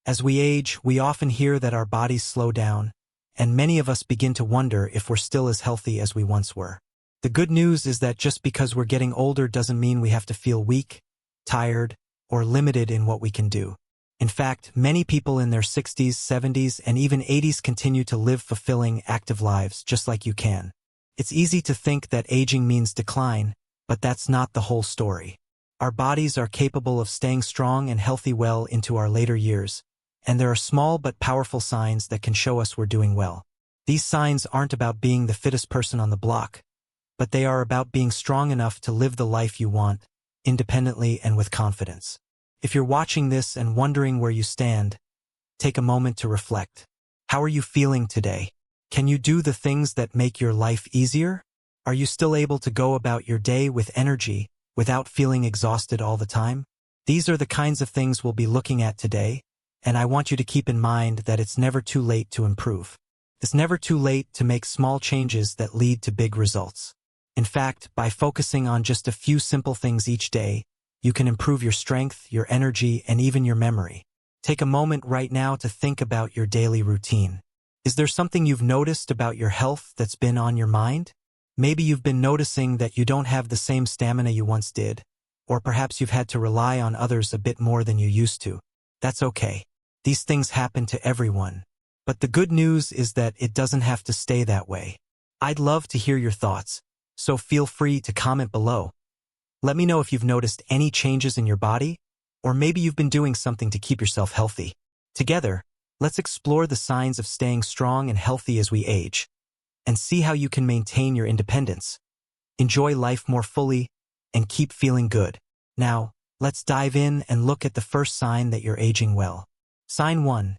As we age, we often hear that our bodies slow down, and many of us begin to wonder if we're still as healthy as we once were. The good news is that just because we're getting older doesn't mean we have to feel weak, tired, or limited in what we can do. In fact, many people in their 60s, 70s, and even 80s continue to live fulfilling, active lives just like you can. It's easy to think that aging means decline, but that's not the whole story. Our bodies are capable of staying strong and healthy well into our later years, and there are small but powerful signs that can show us we're doing well. These signs aren't about being the fittest person on the block, but they are about being strong enough to live the life you want, independently and with confidence. If you're watching this and wondering where you stand, take a moment to reflect. How are you feeling today? Can you do the things that make your life easier? Are you still able to go about your day with energy, without feeling exhausted all the time? These are the kinds of things we'll be looking at today, and I want you to keep in mind that it's never too late to improve. It's never too late to make small changes that lead to big results. In fact, by focusing on just a few simple things each day, you can improve your strength, your energy, and even your memory. Take a moment right now to think about your daily routine. Is there something you've noticed about your health that's been on your mind? Maybe you've been noticing that you don't have the same stamina you once did, or perhaps you've had to rely on others a bit more than you used to. That's okay. These things happen to everyone. But the good news is that it doesn't have to stay that way. I'd love to hear your thoughts, so feel free to comment below. Let me know if you've noticed any changes in your body, or maybe you've been doing something to keep yourself healthy. Together, let's explore the signs of staying strong and healthy as we age, and see how you can maintain your independence, enjoy life more fully, and keep feeling good. Now, let's dive in and look at the first sign that you're aging well. Sign 1.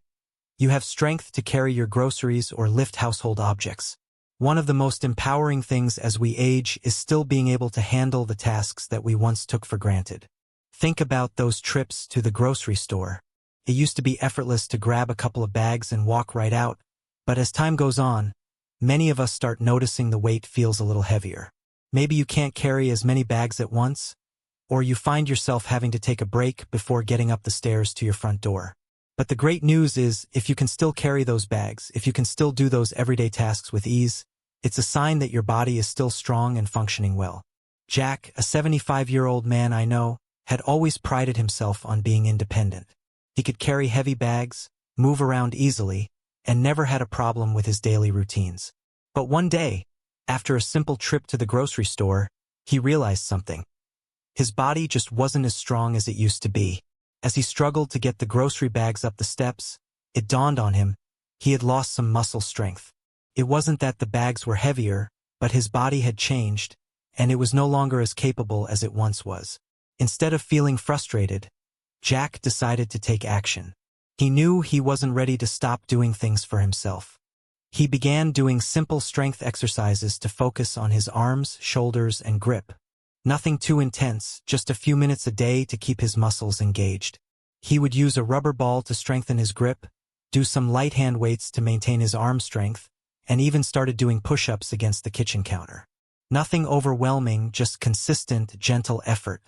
You have strength to carry your groceries or lift household objects. One of the most empowering things as we age is still being able to handle the tasks that we once took for granted. Think about those trips to the grocery store. It used to be effortless to grab a couple of bags and walk right out, but as time goes on, many of us start noticing the weight feels a little heavier. Maybe you can't carry as many bags at once, or you find yourself having to take a break before getting up the stairs to your front door. But the great news is, if you can still carry those bags, if you can still do those everyday tasks with ease, it's a sign that your body is still strong and functioning well. Jack, a 75-year-old man I know, had always prided himself on being independent. He could carry heavy bags, move around easily, and never had a problem with his daily routines. But one day, after a simple trip to the grocery store, he realized something. His body just wasn't as strong as it used to be. As he struggled to get the grocery bags up the steps, it dawned on him he had lost some muscle strength. It wasn't that the bags were heavier, but his body had changed, and it was no longer as capable as it once was. Instead of feeling frustrated, Jack decided to take action. He knew he wasn't ready to stop doing things for himself. He began doing simple strength exercises to focus on his arms, shoulders, and grip. Nothing too intense, just a few minutes a day to keep his muscles engaged. He would use a rubber ball to strengthen his grip, do some light hand weights to maintain his arm strength, and even started doing push-ups against the kitchen counter. Nothing overwhelming, just consistent, gentle effort.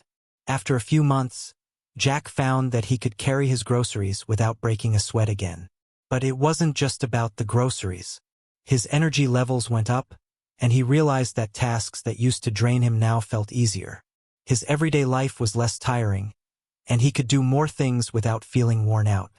After a few months, Jack found that he could carry his groceries without breaking a sweat again. But it wasn't just about the groceries. His energy levels went up, and he realized that tasks that used to drain him now felt easier. His everyday life was less tiring, and he could do more things without feeling worn out.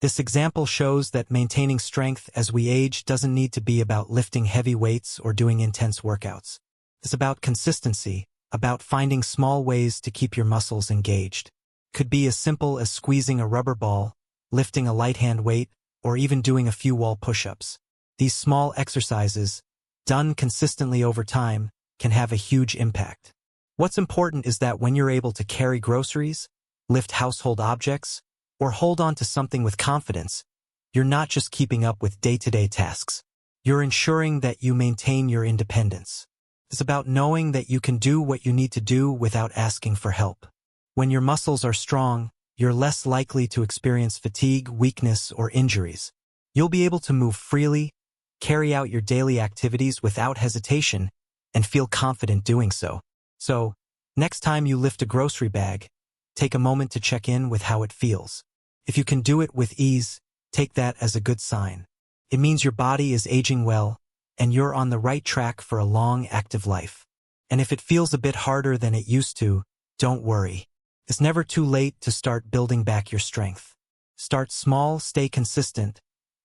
This example shows that maintaining strength as we age doesn't need to be about lifting heavy weights or doing intense workouts. It's about consistency, about finding small ways to keep your muscles engaged. Could be as simple as squeezing a rubber ball, lifting a light hand weight, or even doing a few wall push-ups. These small exercises, done consistently over time, can have a huge impact. What's important is that when you're able to carry groceries, lift household objects, or hold on to something with confidence, you're not just keeping up with day-to-day tasks. You're ensuring that you maintain your independence. It's about knowing that you can do what you need to do without asking for help. When your muscles are strong, you're less likely to experience fatigue, weakness, or injuries. You'll be able to move freely, carry out your daily activities without hesitation, and feel confident doing so. So, next time you lift a grocery bag, take a moment to check in with how it feels. If you can do it with ease, take that as a good sign. It means your body is aging well, and you're on the right track for a long, active life. And if it feels a bit harder than it used to, don't worry. It's never too late to start building back your strength. Start small, stay consistent,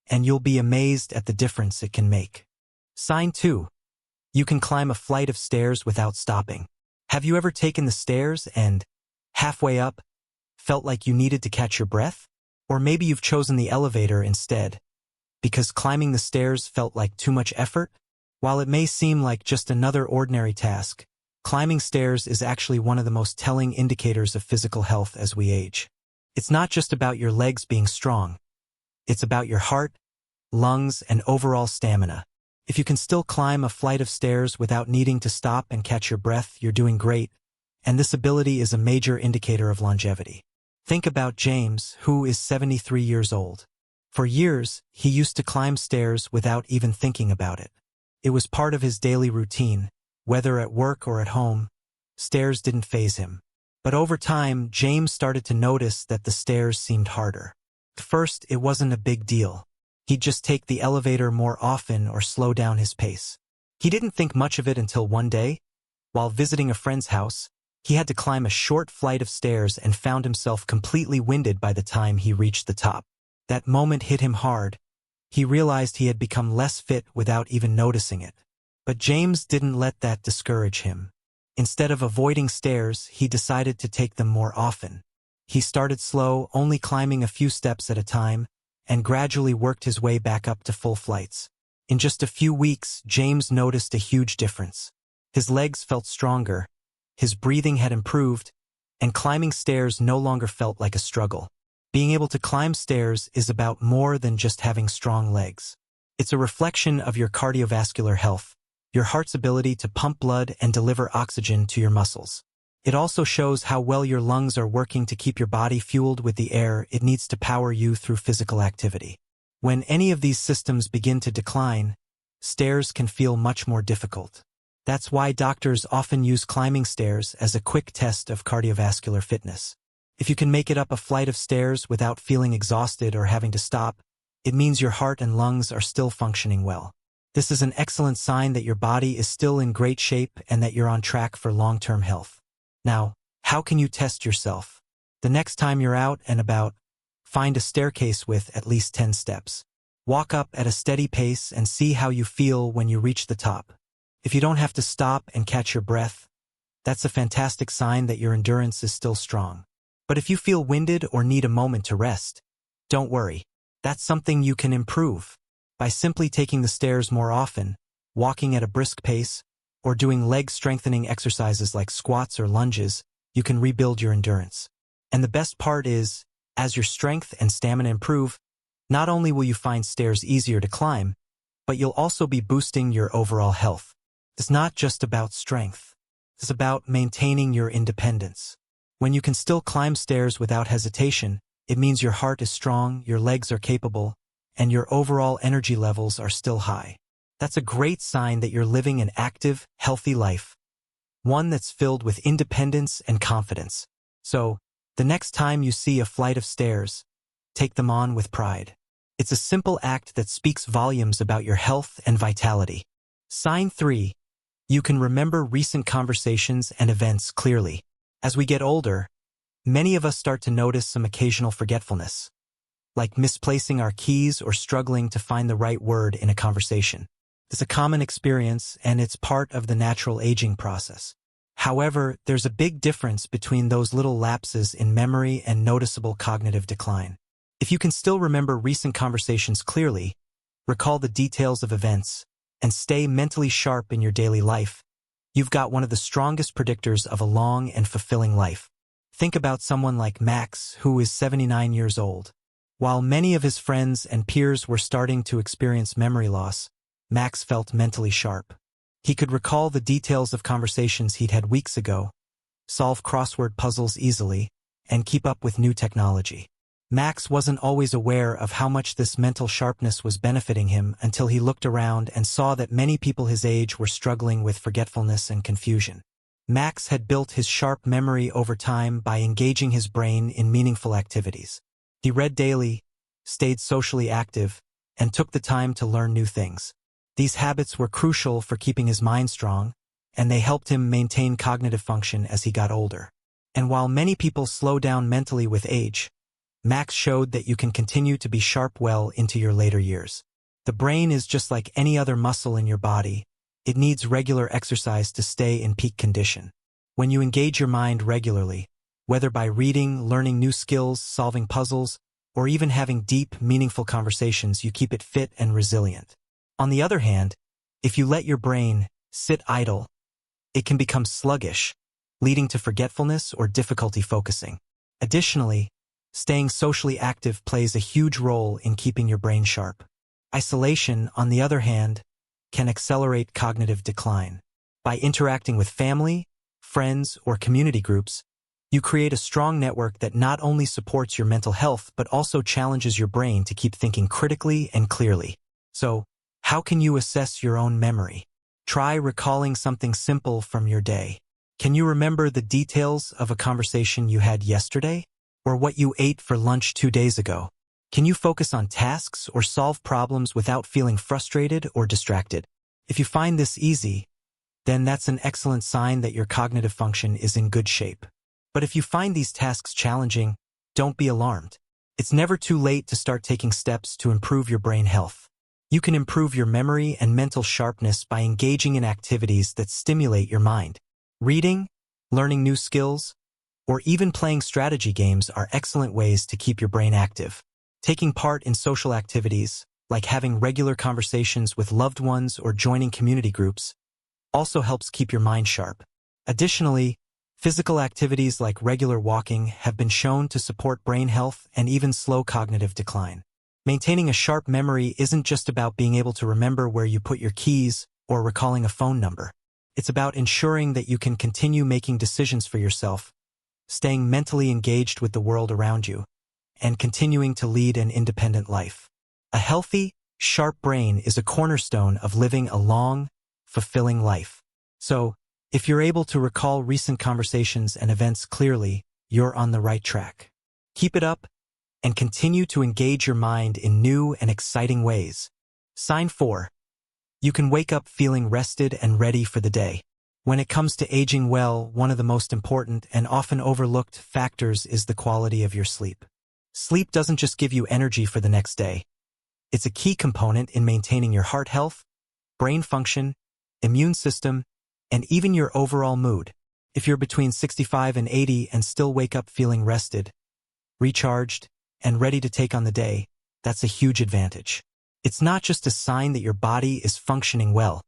and you'll be amazed at the difference it can make. Sign 2. You can climb a flight of stairs without stopping. Have you ever taken the stairs and, halfway up, felt like you needed to catch your breath? Or maybe you've chosen the elevator instead, because climbing the stairs felt like too much effort? While it may seem like just another ordinary task, climbing stairs is actually one of the most telling indicators of physical health as we age. It's not just about your legs being strong. It's about your heart, lungs, and overall stamina. If you can still climb a flight of stairs without needing to stop and catch your breath, you're doing great, and this ability is a major indicator of longevity. Think about James, who is 73 years old. For years, he used to climb stairs without even thinking about it. It was part of his daily routine, whether at work or at home. Stairs didn't faze him. But over time, James started to notice that the stairs seemed harder. At first, it wasn't a big deal. He'd just take the elevator more often or slow down his pace. He didn't think much of it until one day, while visiting a friend's house, he had to climb a short flight of stairs and found himself completely winded by the time he reached the top. That moment hit him hard. He realized he had become less fit without even noticing it. But James didn't let that discourage him. Instead of avoiding stairs, he decided to take them more often. He started slow, only climbing a few steps at a time, and gradually worked his way back up to full flights. In just a few weeks, James noticed a huge difference. His legs felt stronger, his breathing had improved, and climbing stairs no longer felt like a struggle. Being able to climb stairs is about more than just having strong legs. It's a reflection of your cardiovascular health, your heart's ability to pump blood and deliver oxygen to your muscles. It also shows how well your lungs are working to keep your body fueled with the air it needs to power you through physical activity. When any of these systems begin to decline, stairs can feel much more difficult. That's why doctors often use climbing stairs as a quick test of cardiovascular fitness. If you can make it up a flight of stairs without feeling exhausted or having to stop, it means your heart and lungs are still functioning well. This is an excellent sign that your body is still in great shape and that you're on track for long-term health. Now, how can you test yourself? The next time you're out and about, find a staircase with at least 10 steps. Walk up at a steady pace and see how you feel when you reach the top. If you don't have to stop and catch your breath, that's a fantastic sign that your endurance is still strong. But if you feel winded or need a moment to rest, don't worry. That's something you can improve. By simply taking the stairs more often, walking at a brisk pace, or doing leg-strengthening exercises like squats or lunges, you can rebuild your endurance. And the best part is, as your strength and stamina improve, not only will you find stairs easier to climb, but you'll also be boosting your overall health. It's not just about strength. It's about maintaining your independence. When you can still climb stairs without hesitation, it means your heart is strong, your legs are capable, and your overall energy levels are still high. That's a great sign that you're living an active, healthy life. One that's filled with independence and confidence. So, the next time you see a flight of stairs, take them on with pride. It's a simple act that speaks volumes about your health and vitality. Sign 3. You can remember recent conversations and events clearly. As we get older, many of us start to notice some occasional forgetfulness, like misplacing our keys or struggling to find the right word in a conversation. It's a common experience, and it's part of the natural aging process. However, there's a big difference between those little lapses in memory and noticeable cognitive decline. If you can still remember recent conversations clearly, recall the details of events, and stay mentally sharp in your daily life, you've got one of the strongest predictors of a long and fulfilling life. Think about someone like Max, who is 79 years old. While many of his friends and peers were starting to experience memory loss, Max felt mentally sharp. He could recall the details of conversations he'd had weeks ago, solve crossword puzzles easily, and keep up with new technology. Max wasn't always aware of how much this mental sharpness was benefiting him until he looked around and saw that many people his age were struggling with forgetfulness and confusion. Max had built his sharp memory over time by engaging his brain in meaningful activities. He read daily, stayed socially active, and took the time to learn new things. These habits were crucial for keeping his mind strong, and they helped him maintain cognitive function as he got older. And while many people slow down mentally with age, Max showed that you can continue to be sharp well into your later years. The brain is just like any other muscle in your body. It needs regular exercise to stay in peak condition. When you engage your mind regularly, whether by reading, learning new skills, solving puzzles, or even having deep, meaningful conversations, you keep it fit and resilient. On the other hand, if you let your brain sit idle, it can become sluggish, leading to forgetfulness or difficulty focusing. Additionally, staying socially active plays a huge role in keeping your brain sharp. Isolation, on the other hand, can accelerate cognitive decline. By interacting with family, friends, or community groups, you create a strong network that not only supports your mental health but also challenges your brain to keep thinking critically and clearly. So, how can you assess your own memory? Try recalling something simple from your day. Can you remember the details of a conversation you had yesterday? Or what you ate for lunch 2 days ago? Can you focus on tasks or solve problems without feeling frustrated or distracted? If you find this easy, then that's an excellent sign that your cognitive function is in good shape. But if you find these tasks challenging, don't be alarmed. It's never too late to start taking steps to improve your brain health. You can improve your memory and mental sharpness by engaging in activities that stimulate your mind. Reading, learning new skills, or even playing strategy games are excellent ways to keep your brain active. Taking part in social activities, like having regular conversations with loved ones or joining community groups, also helps keep your mind sharp. Additionally, physical activities like regular walking have been shown to support brain health and even slow cognitive decline. Maintaining a sharp memory isn't just about being able to remember where you put your keys or recalling a phone number. It's about ensuring that you can continue making decisions for yourself, staying mentally engaged with the world around you, and continuing to lead an independent life. A healthy, sharp brain is a cornerstone of living a long, fulfilling life. So, if you're able to recall recent conversations and events clearly, you're on the right track. Keep it up, and continue to engage your mind in new and exciting ways. Sign 4. You can wake up feeling rested and ready for the day. When it comes to aging well, one of the most important and often overlooked factors is the quality of your sleep. Sleep doesn't just give you energy for the next day. It's a key component in maintaining your heart health, brain function, immune system, and even your overall mood. If you're between 65 and 80 and still wake up feeling rested, recharged, and ready to take on the day, that's a huge advantage. It's not just a sign that your body is functioning well.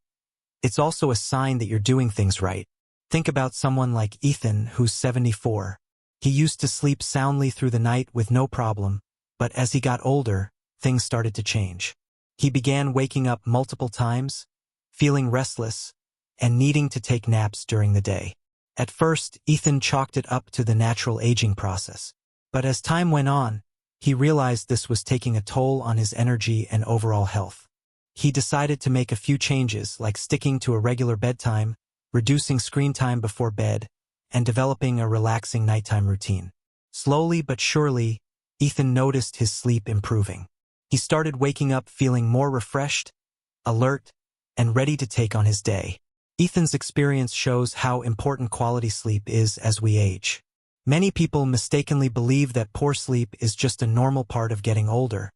It's also a sign that you're doing things right. Think about someone like Ethan, who's 74. He used to sleep soundly through the night with no problem, but as he got older, things started to change. He began waking up multiple times, feeling restless, and needing to take naps during the day. At first, Ethan chalked it up to the natural aging process. But as time went on, he realized this was taking a toll on his energy and overall health. He decided to make a few changes, like sticking to a regular bedtime, reducing screen time before bed, and developing a relaxing nighttime routine. Slowly but surely, Ethan noticed his sleep improving. He started waking up feeling more refreshed, alert, and ready to take on his day. Ethan's experience shows how important quality sleep is as we age. Many people mistakenly believe that poor sleep is just a normal part of getting older,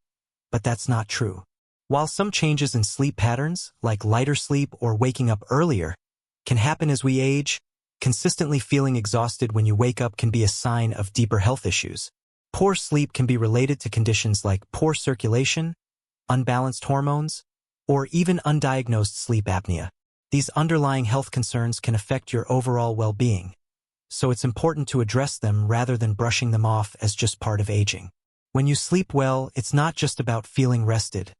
but that's not true. While some changes in sleep patterns, like lighter sleep or waking up earlier, can happen as we age, consistently feeling exhausted when you wake up can be a sign of deeper health issues. Poor sleep can be related to conditions like poor circulation, unbalanced hormones, or even undiagnosed sleep apnea. These underlying health concerns can affect your overall well-being, so it's important to address them rather than brushing them off as just part of aging. When you sleep well, it's not just about feeling rested.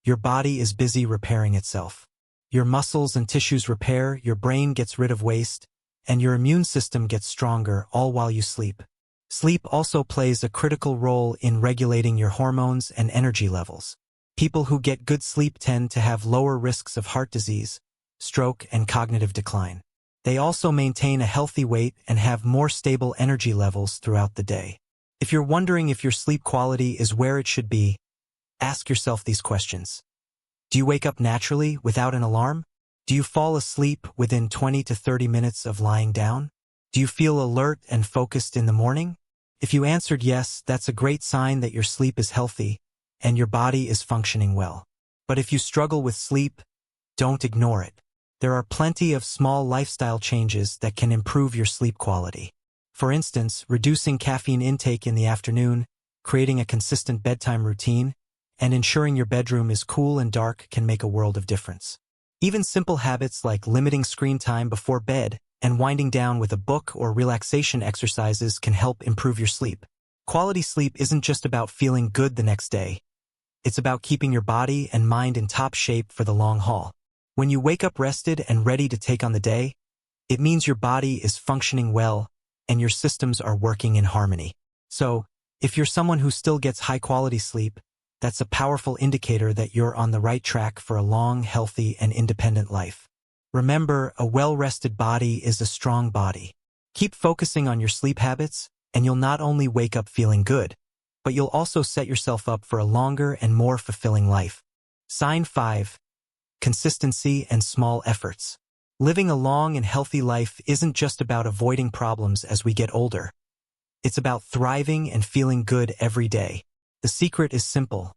Your body is busy repairing itself. Your muscles and tissues repair, your brain gets rid of waste, and your immune system gets stronger, all while you sleep. Sleep also plays a critical role in regulating your hormones and energy levels. People who get good sleep tend to have lower risks of heart disease, stroke, and cognitive decline. They also maintain a healthy weight and have more stable energy levels throughout the day. If you're wondering if your sleep quality is where it should be, ask yourself these questions. Do you wake up naturally without an alarm? Do you fall asleep within 20 to 30 minutes of lying down? Do you feel alert and focused in the morning? If you answered yes, that's a great sign that your sleep is healthy and your body is functioning well. But if you struggle with sleep, don't ignore it. There are plenty of small lifestyle changes that can improve your sleep quality. For instance, reducing caffeine intake in the afternoon, creating a consistent bedtime routine, and ensuring your bedroom is cool and dark can make a world of difference. Even simple habits like limiting screen time before bed and winding down with a book or relaxation exercises can help improve your sleep. Quality sleep isn't just about feeling good the next day. It's about keeping your body and mind in top shape for the long haul. When you wake up rested and ready to take on the day, it means your body is functioning well and your systems are working in harmony. So, if you're someone who still gets high-quality sleep, that's a powerful indicator that you're on the right track for a long, healthy, and independent life. Remember, a well-rested body is a strong body. Keep focusing on your sleep habits, and you'll not only wake up feeling good, but you'll also set yourself up for a longer and more fulfilling life. Sign 5. Consistency and small efforts. Living a long and healthy life isn't just about avoiding problems as we get older. It's about thriving and feeling good every day. The secret is simple.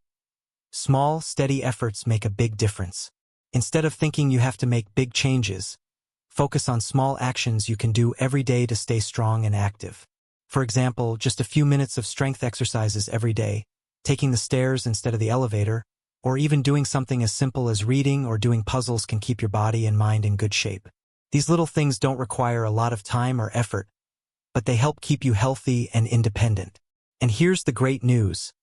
Small, steady efforts make a big difference. Instead of thinking you have to make big changes, focus on small actions you can do every day to stay strong and active. For example, just a few minutes of strength exercises every day, taking the stairs instead of the elevator, or even doing something as simple as reading or doing puzzles can keep your body and mind in good shape. These little things don't require a lot of time or effort, but they help keep you healthy and independent. And here's the great news.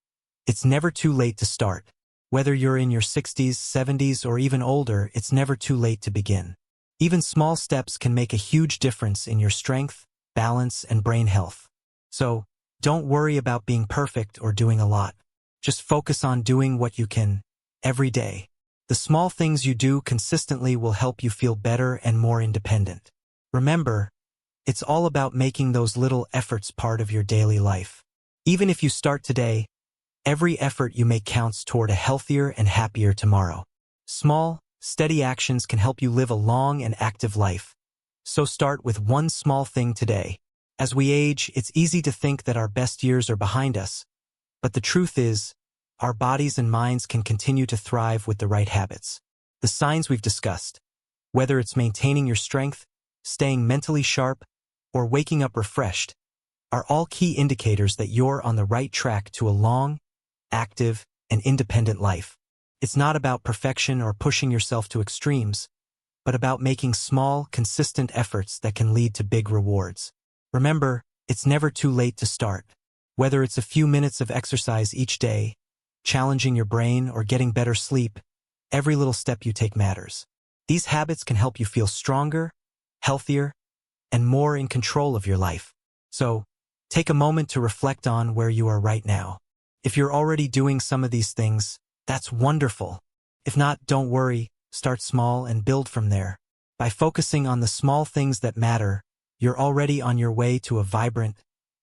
It's never too late to start. Whether you're in your 60s, 70s, or even older, it's never too late to begin. Even small steps can make a huge difference in your strength, balance, and brain health. So, don't worry about being perfect or doing a lot. Just focus on doing what you can every day. The small things you do consistently will help you feel better and more independent. Remember, it's all about making those little efforts part of your daily life. Even if you start today, every effort you make counts toward a healthier and happier tomorrow. Small, steady actions can help you live a long and active life. So start with one small thing today. As we age, it's easy to think that our best years are behind us. But the truth is, our bodies and minds can continue to thrive with the right habits. The signs we've discussed, whether it's maintaining your strength, staying mentally sharp, or waking up refreshed, are all key indicators that you're on the right track to a long, active, and independent life. It's not about perfection or pushing yourself to extremes, but about making small, consistent efforts that can lead to big rewards. Remember, it's never too late to start. Whether it's a few minutes of exercise each day, challenging your brain, or getting better sleep, every little step you take matters. These habits can help you feel stronger, healthier, and more in control of your life. So, take a moment to reflect on where you are right now. If you're already doing some of these things, that's wonderful. If not, don't worry, start small and build from there. By focusing on the small things that matter, you're already on your way to a vibrant,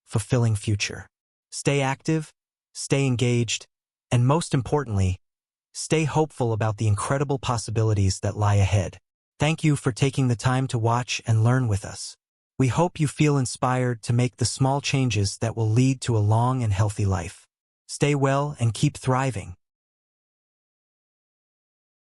fulfilling future. Stay active, stay engaged, and most importantly, stay hopeful about the incredible possibilities that lie ahead. Thank you for taking the time to watch and learn with us. We hope you feel inspired to make the small changes that will lead to a long and healthy life. Stay well and keep thriving.